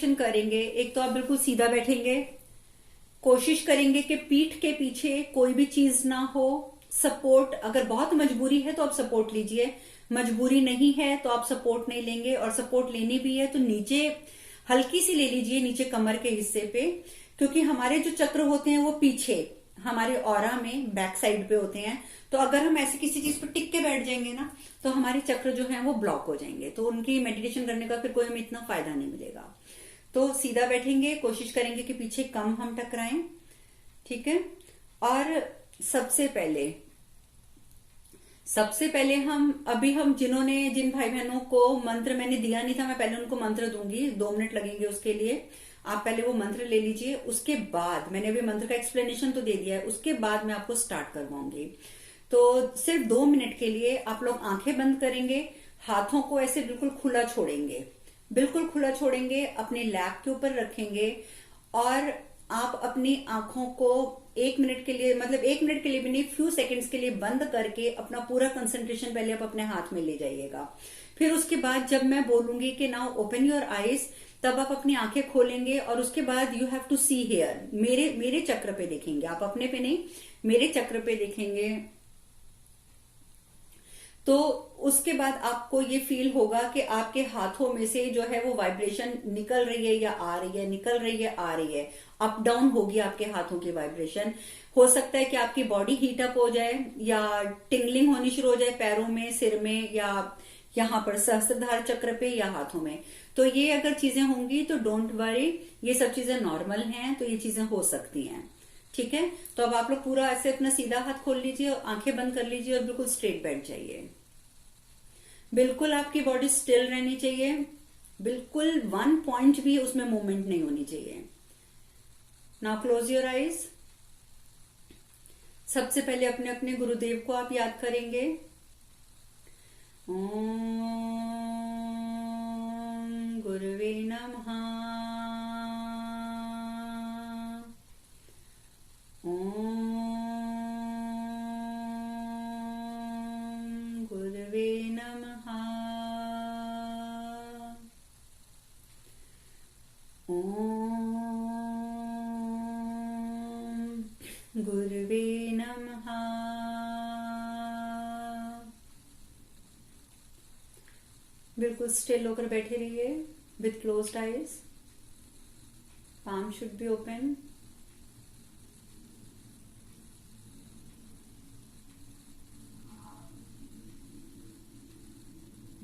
Meditation करेंगे, एक तो आप बिल्कुल सीधा बैठेंगे, कोशिश करेंगे कि पीठ के पीछे कोई भी चीज ना हो। सपोर्ट अगर बहुत मजबूरी है तो आप सपोर्ट लीजिए, मजबूरी नहीं है तो आप सपोर्ट नहीं लेंगे, और सपोर्ट लेनी भी है तो नीचे हल्की सी ले लीजिए, नीचे कमर के हिस्से पे, क्योंकि हमारे जो चक्र होते हैं वो पीछे हमारे ऑरा में बैक साइड पे होते हैं। तो अगर हम ऐसी किसी चीज पर टिक के बैठ जाएंगे ना तो हमारे चक्र जो है वो ब्लॉक हो जाएंगे, तो उनकी मेडिटेशन करने का फिर कोई हमें इतना फायदा नहीं मिलेगा। तो सीधा बैठेंगे, कोशिश करेंगे कि पीछे कम हम टकराएं, ठीक है। और सबसे पहले हम जिन भाई बहनों को मंत्र मैंने दिया नहीं था, मैं पहले उनको मंत्र दूंगी, 2 मिनट लगेंगे उसके लिए। आप पहले वो मंत्र ले लीजिए, उसके बाद मैंने अभी मंत्र का एक्सप्लेनेशन तो दे दिया है, उसके बाद मैं आपको स्टार्ट करवाऊंगी। तो सिर्फ 2 मिनट के लिए आप लोग आंखें बंद करेंगे, हाथों को ऐसे बिल्कुल खुला छोड़ेंगे, बिल्कुल खुला छोड़ेंगे, अपने लैप के ऊपर रखेंगे, और आप अपनी आंखों को 1 मिनट के लिए, मतलब 1 मिनट के लिए भी नहीं, फ्यू सेकंड्स के लिए बंद करके अपना पूरा कंसंट्रेशन पहले आप अपने हाथ में ले जाइएगा। फिर उसके बाद जब मैं बोलूंगी कि नाउ ओपन योर आईज, तब आप अपनी आंखें खोलेंगे, और उसके बाद you have to see here, मेरे चक्र पे देखेंगे, आप अपने पे नहीं, मेरे चक्र पे देखेंगे। तो उसके बाद आपको ये फील होगा कि आपके हाथों में से जो है वो वाइब्रेशन निकल रही है या आ रही है, निकल रही है आ रही है, अप डाउन होगी आपके हाथों की वाइब्रेशन। हो सकता है कि आपकी बॉडी हीट अप हो जाए, या टिंगलिंग होनी शुरू हो जाए पैरों में, सिर में, या यहाँ पर सहस्त्रधार चक्र पे, या हाथों में। तो ये अगर चीजें होंगी तो डोंट वरी, ये सब चीजें नॉर्मल हैं, तो ये चीजें हो सकती हैं, ठीक है। तो अब आप लोग पूरा ऐसे अपना सीधा हाथ खोल लीजिए, आंखें बंद कर लीजिए, और बिल्कुल स्ट्रेट बैठ जाइए। बिल्कुल आपकी बॉडी स्टिल रहनी चाहिए, बिल्कुल 1 पॉइंट भी उसमें मूवमेंट नहीं होनी चाहिए। Now close your eyes. सबसे पहले अपने अपने गुरुदेव को आप याद करेंगे। ओम गुरुवे नमः। ओम गुरुवे नमः। ओम गुरुवे नमः। बिल्कुल स्टिल होकर बैठे रहिए with closed eyes, palm should be open।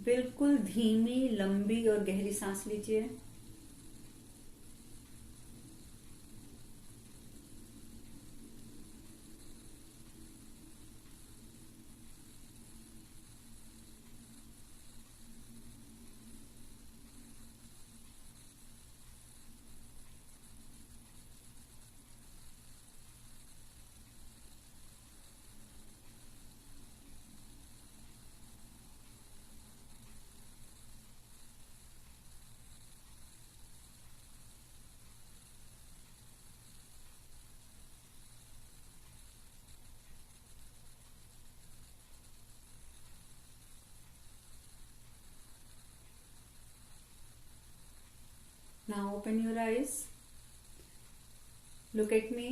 बिल्कुल धीमी, लंबी और गहरी सांस लीजिए। Now open your eyes. Look at me.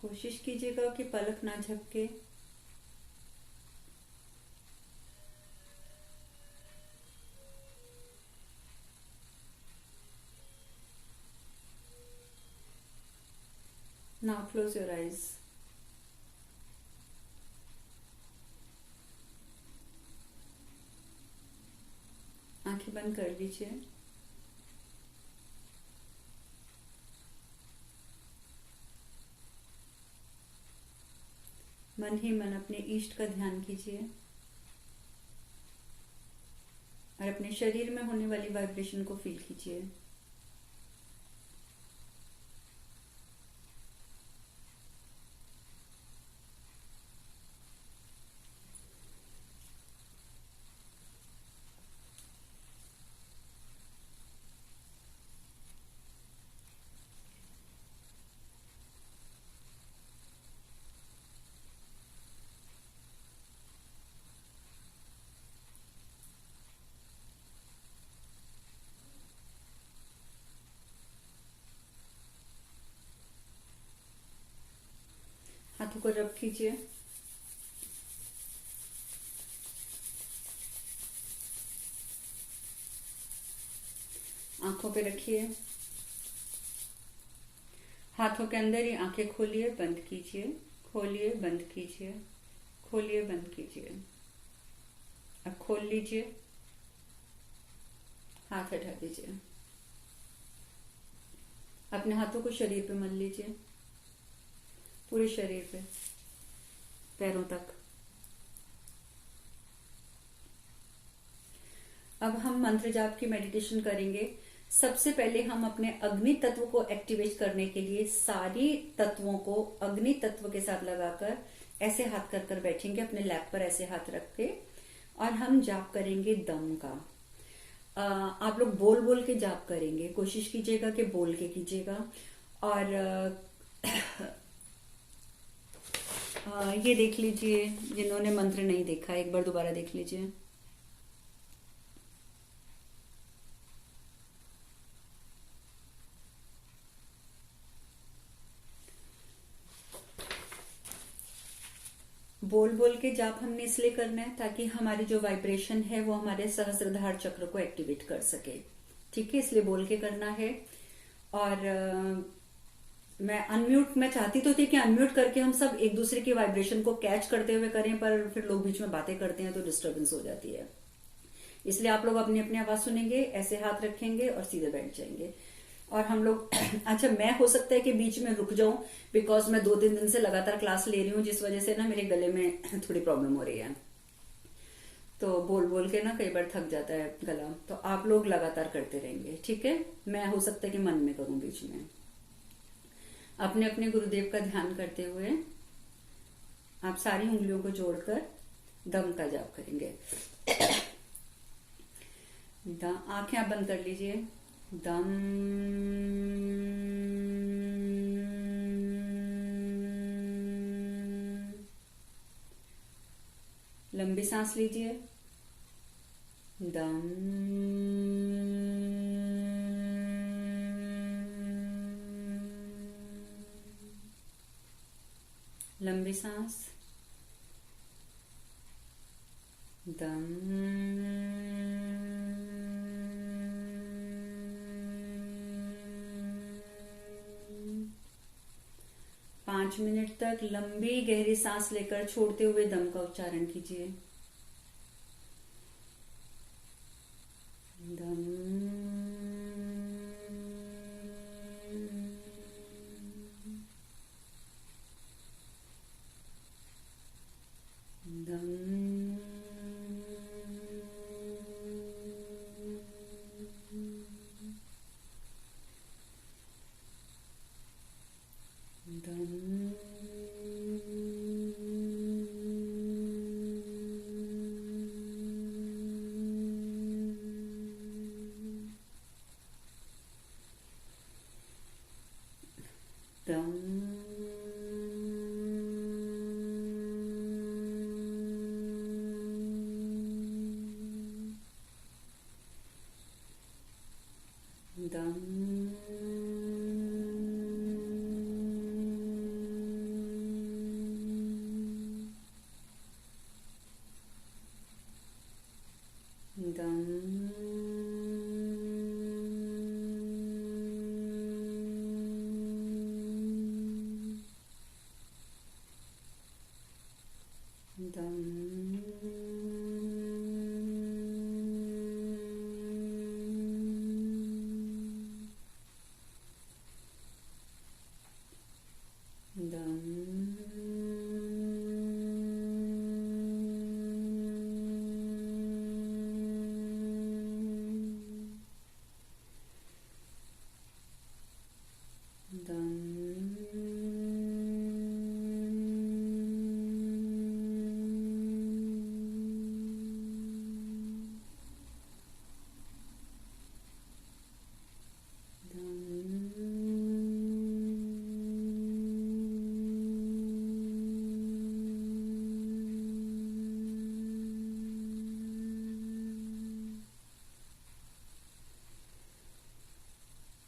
कोशिश कीजिएगा कि पलक ना झपके। Now close your eyes. आंखें बंद कर लीजिए। मन ही मन अपने इष्ट का ध्यान कीजिए, और अपने शरीर में होने वाली वाइब्रेशन को फील कीजिए। आंखों को रब कीजिए। आंखों पे रखिए, हाथों के अंदर ही आंखें खोलिए, बंद कीजिए, खोलिए, बंद कीजिए, खोलिए, बंद कीजिए। अब खोल लीजिए, हाथ हटा दीजिए। अपने हाथों को शरीर पे मल लीजिए, पूरे शरीर पे, पैरों तक। अब हम मंत्र जाप की मेडिटेशन करेंगे। सबसे पहले हम अपने अग्नि तत्व को एक्टिवेट करने के लिए सारी तत्वों को अग्नि तत्व के साथ लगाकर ऐसे हाथ कर कर बैठेंगे, अपने लैप पर ऐसे हाथ रख के, और हम जाप करेंगे दम का। आप लोग बोल बोल के जाप करेंगे, कोशिश कीजिएगा कि बोल के कीजिएगा। और ये देख लीजिए, जिन्होंने मंत्र नहीं देखा एक बार दोबारा देख लीजिए। बोल बोल के जाप हमने इसलिए करना है ताकि हमारी जो वाइब्रेशन है वो हमारे सहस्त्रधार चक्र को एक्टिवेट कर सके। ठीक है, इसलिए बोल के करना है। और मैं चाहती तो थी कि अनम्यूट करके हम सब एक दूसरे की वाइब्रेशन को कैच करते हुए करें, पर फिर लोग बीच में बातें करते हैं तो डिस्टर्बेंस हो जाती है। इसलिए आप लोग अपनी अपनी आवाज सुनेंगे, ऐसे हाथ रखेंगे और सीधे बैठ जाएंगे। और हम लोग अच्छा, मैं हो सकता है कि बीच में रुक जाऊं, बिकॉज मैं 2-3 दिन से लगातार क्लास ले रही हूँ, जिस वजह से ना मेरे गले में थोड़ी प्रॉब्लम हो रही है। तो बोल बोल के ना कई बार थक जाता है गला। तो आप लोग लगातार करते रहेंगे, ठीक है। मैं हो सकता है कि मन में करूं बीच में। अपने अपने गुरुदेव का ध्यान करते हुए आप सारी उंगलियों को जोड़कर दम का जाप करेंगे। आंखें आप बंद कर लीजिए। दम। लंबी सांस लीजिए। दम। लंबी सांस। दम। पांच मिनट तक लंबी गहरी सांस लेकर छोड़ते हुए दम का उच्चारण कीजिए। दम। दम। दम।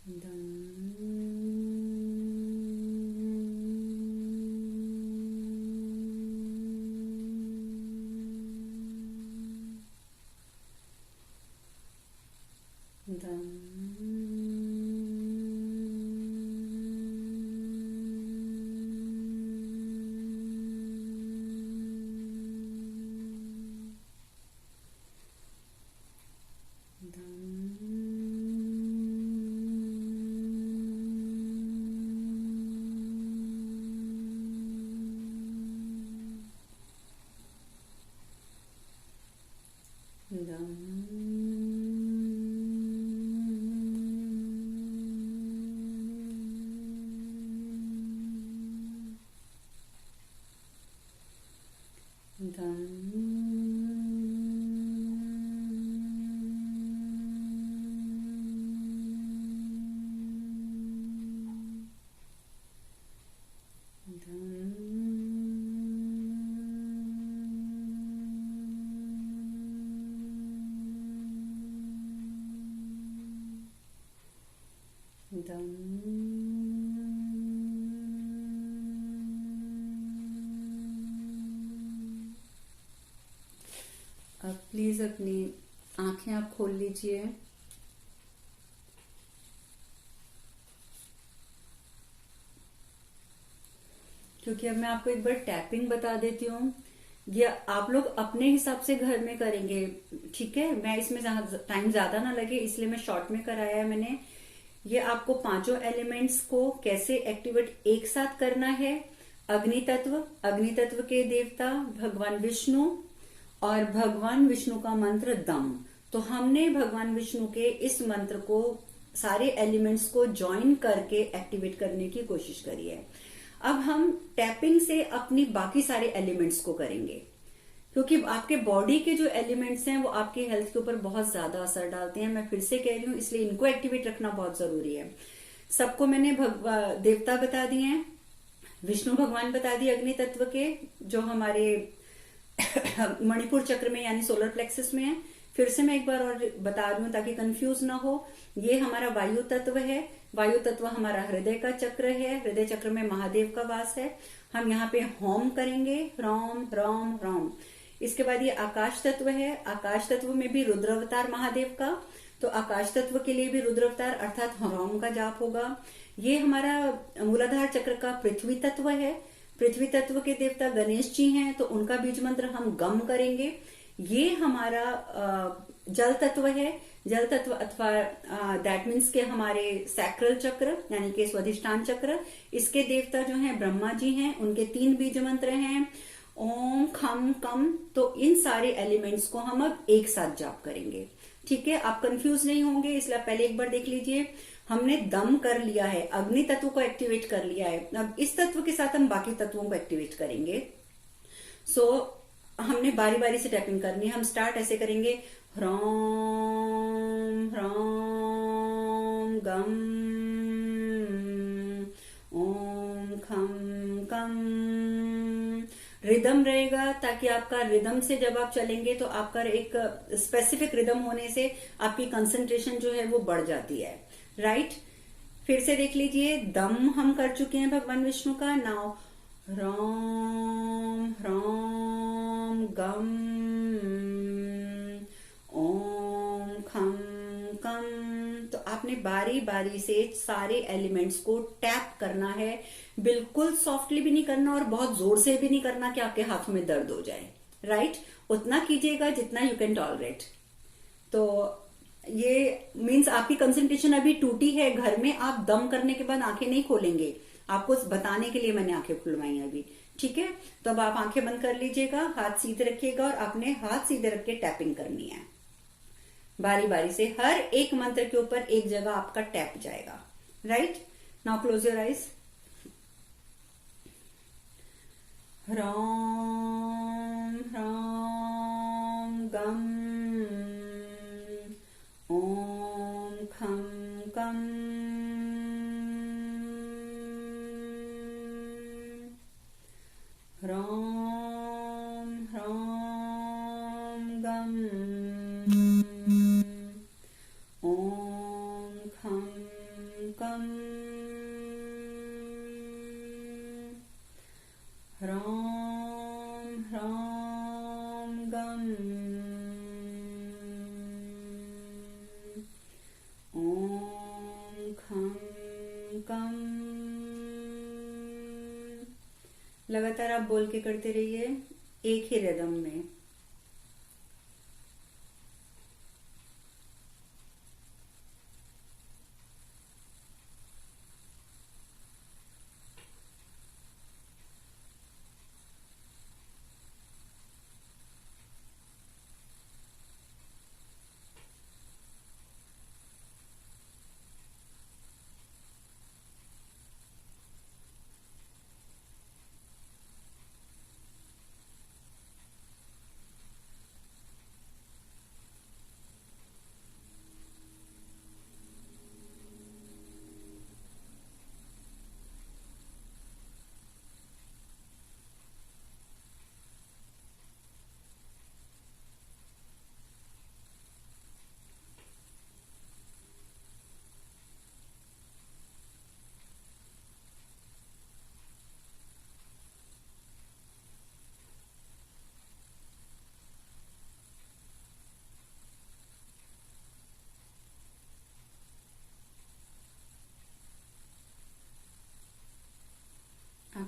दम। दम। अब प्लीज अपनी आंखें आप खोल लीजिए। क्योंकि अब मैं आपको एक बार टैपिंग बता देती हूँ, ये आप लोग अपने हिसाब से घर में करेंगे, ठीक है। मैं इसमें टाइम ज्यादा ना लगे इसलिए मैं शॉर्ट में कराया है मैंने। ये आपको पांचों एलिमेंट्स को कैसे एक्टिवेट एक साथ करना है। अग्नि तत्व के देवता भगवान विष्णु, और भगवान विष्णु का मंत्र दम। तो हमने भगवान विष्णु के इस मंत्र को सारे एलिमेंट्स को ज्वाइन करके एक्टिवेट करने की कोशिश करी है। अब हम टैपिंग से अपनी बाकी सारे एलिमेंट्स को करेंगे, क्योंकि आपके बॉडी के जो एलिमेंट्स हैं वो आपकी हेल्थ के ऊपर बहुत ज्यादा असर डालते हैं। मैं फिर से कह रही हूँ, इसलिए इनको एक्टिवेट रखना बहुत जरूरी है। सबको मैंने देवता बता दिए हैं, विष्णु भगवान बता दिए अग्नि तत्व के, जो हमारे मणिपुर चक्र में यानी सोलर प्लेक्सस में है। फिर से मैं एक बार और बता रही हूँ ताकि कंफ्यूज ना हो। ये हमारा वायु तत्व है। वायु तत्व हमारा हृदय का चक्र है। हृदय चक्र में महादेव का वास है। हम यहाँ पे होम करेंगे, ह्रोम ह्रोम ह्रोम। इसके बाद ये आकाश तत्व है। आकाश तत्व में भी रुद्रावतार महादेव का, तो आकाश तत्व के लिए भी रुद्रावतार अर्थात ह्रोम का जाप होगा। ये हमारा मूलाधार चक्र का पृथ्वी तत्व है। पृथ्वी तत्व के देवता गणेश जी हैं, तो उनका बीज मंत्र हम गम करेंगे। ये हमारा जल तत्व है। जल तत्व अथवा दैट मीन्स के हमारे सैक्रल चक्र यानी कि स्वाधिष्ठान चक्र, इसके देवता जो हैं ब्रह्मा जी हैं, उनके 3 बीज मंत्र हैं ओम खम कम। तो इन सारे एलिमेंट्स को हम अब एक साथ जाप करेंगे, ठीक है। आप कंफ्यूज नहीं होंगे, इसलिए पहले एक बार देख लीजिए। हमने दम कर लिया है, अग्नि तत्व को एक्टिवेट कर लिया है। अब इस तत्व के साथ हम बाकी तत्वों को एक्टिवेट करेंगे। हमने बारी बारी से टैपिंग करनी है। हम स्टार्ट ऐसे करेंगे, ह्रोम ह्रोम गम, ओम खम कम। रिदम रहेगा ताकि आपका रिदम से जब आप चलेंगे तो आपका एक स्पेसिफिक रिदम होने से आपकी कंसंट्रेशन जो है वो बढ़ जाती है, राइट। फिर से देख लीजिए, दम हम कर चुके हैं भगवान विष्णु का। नाउ ह्रोम ह्रोम गम, ओम खम कम। तो आपने बारी बारी से सारे एलिमेंट्स को टैप करना है। बिल्कुल सॉफ्टली भी नहीं करना और बहुत जोर से भी नहीं करना कि आपके हाथों में दर्द हो जाए, राइट। उतना कीजिएगा जितना यू कैन टॉलरेट। तो ये मीन्स आपकी कंसंट्रेशन अभी टूटी है। घर में आप दम करने के बाद आंखें नहीं खोलेंगे, आपको बताने के लिए मैंने आंखें खुलवाई अभी, ठीक है। तो अब आप आंखें बंद कर लीजिएगा, हाथ सीधे रखिएगा और अपने हाथ सीधे रख के टैपिंग करनी है। बारी बारी से हर एक मंत्र के ऊपर एक जगह आपका टैप जाएगा, right. Now close your eyes. ह्रोम ह्रोम गम, ओम खम कम, ह्रोम ह्रोम गम, ओम खम कम, ह्रोम ह्रोम गम, ओम खम कम। लगातार आप बोल के करते रहिए एक ही रिदम में।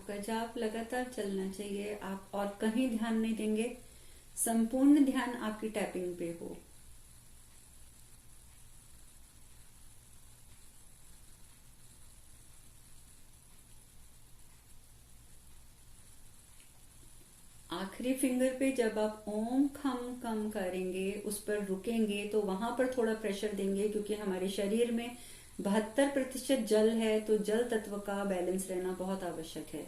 आपका जाप लगातार चलना चाहिए, आप और कहीं ध्यान नहीं देंगे, संपूर्ण ध्यान आपकी टैपिंग पे हो। आखिरी फिंगर पे जब आप ओम खम कम करेंगे, उस पर रुकेंगे, तो वहां पर थोड़ा प्रेशर देंगे, क्योंकि हमारे शरीर में 72% जल है, तो जल तत्व का बैलेंस रहना बहुत आवश्यक है।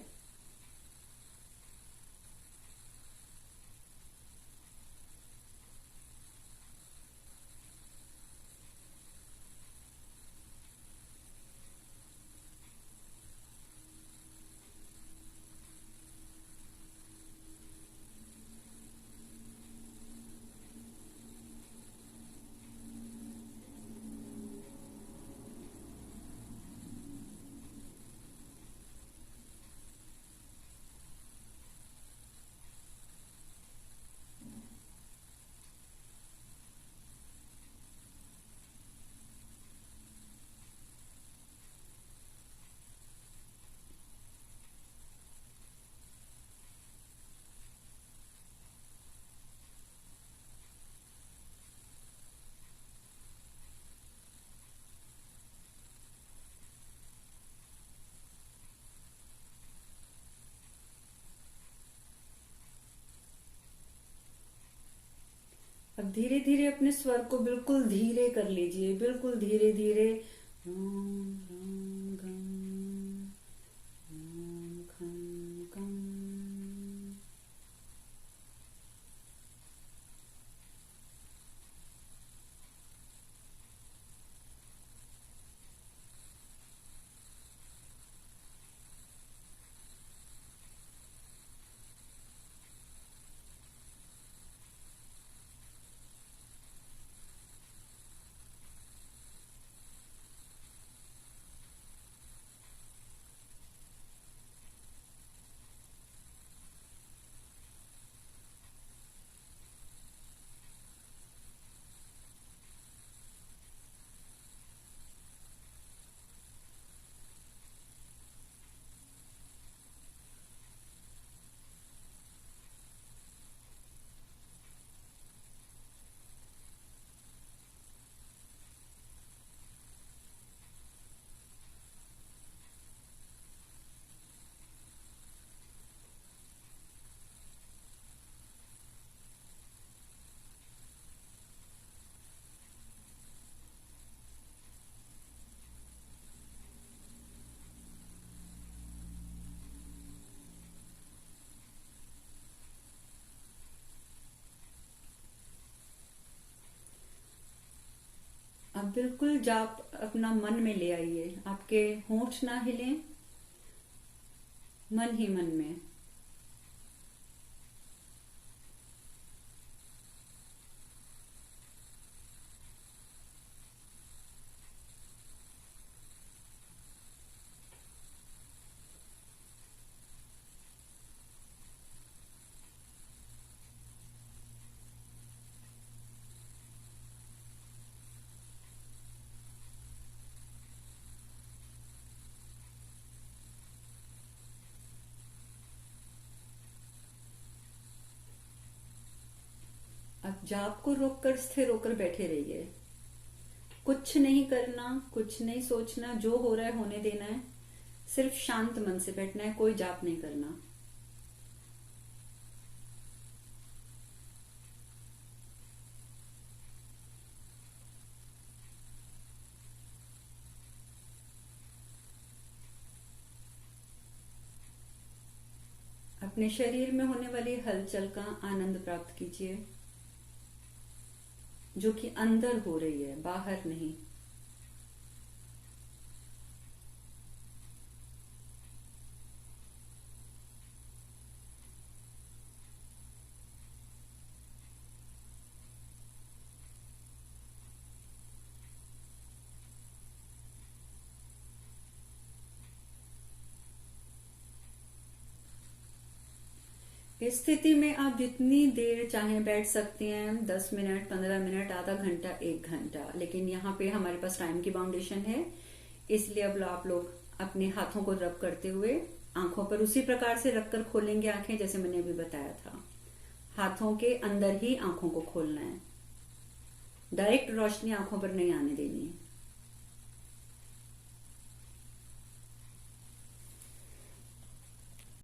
अब धीरे धीरे अपने स्वर को बिल्कुल धीरे कर लीजिए, बिल्कुल धीरे धीरे। ओम राम गम, ओम खम गम। अब बिल्कुल जाप अपना मन में ले आइए, आपके होंठ ना हिलें, मन ही मन में। अब जाप को रोककर स्थिर होकर बैठे रहिए, कुछ नहीं करना, कुछ नहीं सोचना, जो हो रहा है होने देना है, सिर्फ शांत मन से बैठना है, कोई जाप नहीं करना। अपने शरीर में होने वाली हलचल का आनंद प्राप्त कीजिए, जो कि अंदर हो रही है, बाहर नहीं। इस स्थिति में आप जितनी देर चाहें बैठ सकते हैं, 10 मिनट, 15 मिनट, आधा घंटा, 1 घंटा, लेकिन यहाँ पे हमारे पास टाइम की बाउंडेशन है, इसलिए अब आप लोग अपने हाथों को रब करते हुए आंखों पर उसी प्रकार से रखकर खोलेंगे आंखें जैसे मैंने अभी बताया था। हाथों के अंदर ही आंखों को खोलना है, डायरेक्ट रोशनी आंखों पर नहीं आने देनी है।